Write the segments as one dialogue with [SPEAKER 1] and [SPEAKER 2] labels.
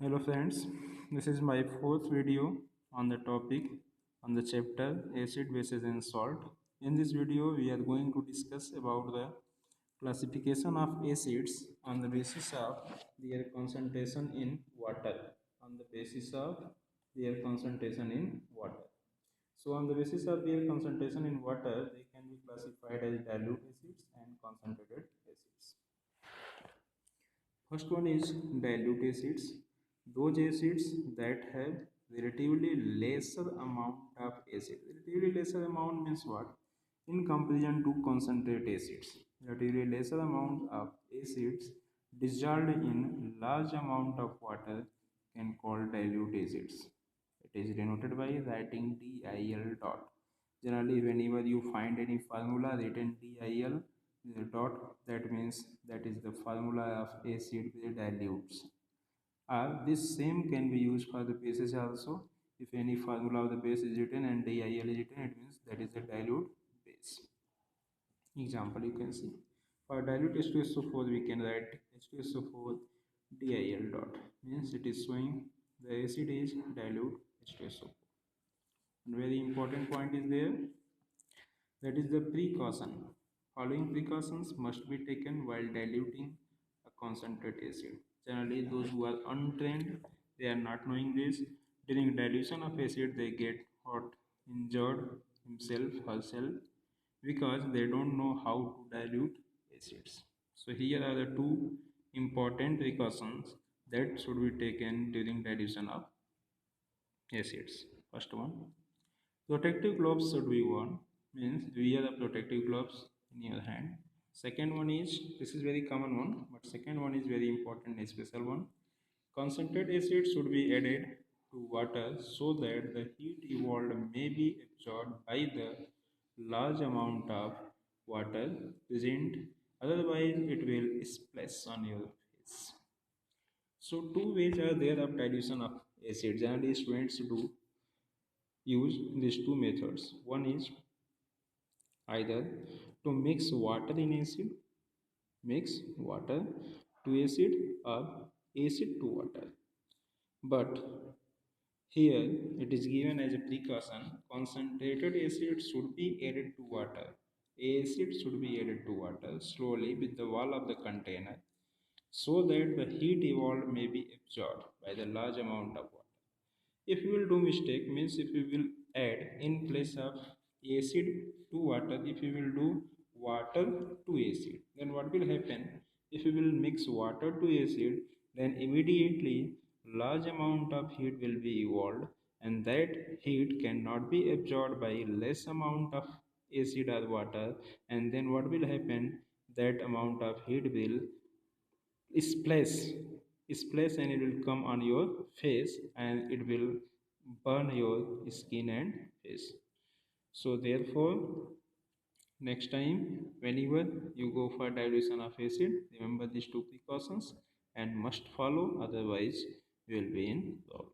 [SPEAKER 1] Hello friends, this is my fourth video on the topic on the chapter acid, bases and salt. In this video we are going to discuss about the classification of acids on the basis of their concentration in water. On the basis of their concentration in water. So on the basis of their concentration in water, they can be classified as dilute acids and concentrated acids. First one is dilute acids. Those acids that have relatively lesser amount of acid. Relatively lesser amount means what? In comparison to concentrate acids. Relatively lesser amount of acids dissolved in large amount of water can call dilute acids. It is denoted by writing DIL dot. Generally, whenever you find any formula written DIL dot, that means that is the formula of acid with dilutes. This same can be used for the bases also. If any formula of the base is written and DIL is written, it means that is a dilute base. Example you can see. For dilute H2SO4, we can write H2SO4 DIL dot. Means it is showing the acid is dilute H2SO4. And very important point is there, that is the precaution. Following precautions must be taken while diluting a concentrate acid. Generally, those who are untrained, they are not knowing this. During dilution of acid, they get hurt, injured himself, herself, because they don't know how to dilute acids. So here are the two important precautions that should be taken during dilution of acids. First one, protective gloves should be worn, means wear the protective gloves in your hand. Second one is, this is very common one, but second one is very important, a special one. Concentrate acid should be added to water so that the heat evolved may be absorbed by the large amount of water present, otherwise it will splash on your face. So two ways are there of dilution of acid. Generally students do use these two methods. One is either to mix water to acid or acid to water. But here it is given as a precaution, concentrated acid should be added to water. Acid should be added to water slowly with the wall of the container so that the heat evolved may be absorbed by the large amount of water. If you will do mistake, means if you will add in place of acid to water, if you will do water to acid, then what will happen? If you will mix water to acid, then immediately large amount of heat will be evolved, and that heat cannot be absorbed by less amount of acid or water, and then what will happen? That amount of heat will splash splash and it will come on your face and it will burn your skin and face. So therefore, next time whenever you go for dilution of acid, remember these two precautions and must follow, otherwise you will be in problem.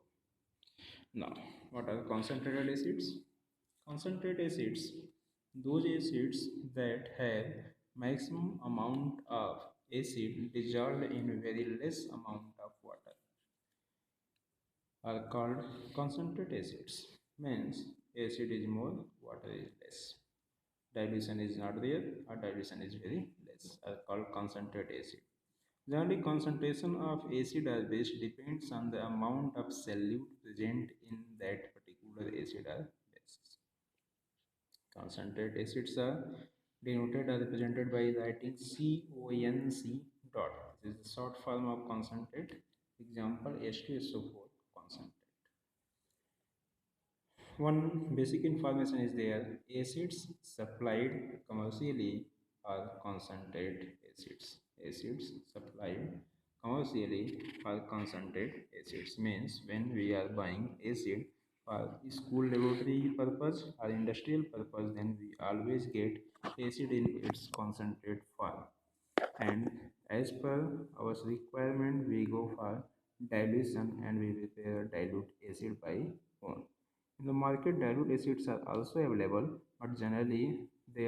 [SPEAKER 1] Now, what are concentrated acids? Concentrated acids, those acids that have maximum amount of acid dissolved in very less amount of water are called concentrated acids. Means acid is more, water is less. Dilution is not there or dilution is very less, are called concentrated acid. Generally, concentration of acid or base depends on the amount of solute present in that particular acid or base. Concentrated acids are denoted or represented by writing CONC dot. This is a short form of concentrate. Example H2SO4 concentrate. One basic information is there. Acids supplied commercially are concentrate acids. Acids supplied commercially are concentrate acids. Means when we are buying acid for school laboratory purpose or industrial purpose, then we always get acid in its concentrate form. And as per our requirement, we go for dilution and we prepare dilute acid by own. In the market, dilute acids are also available, but generally we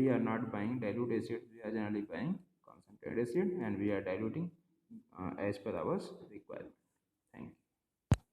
[SPEAKER 1] are not buying dilute acid. We are generally buying concentrated acid, and we are diluting as per our requirement. Thank you.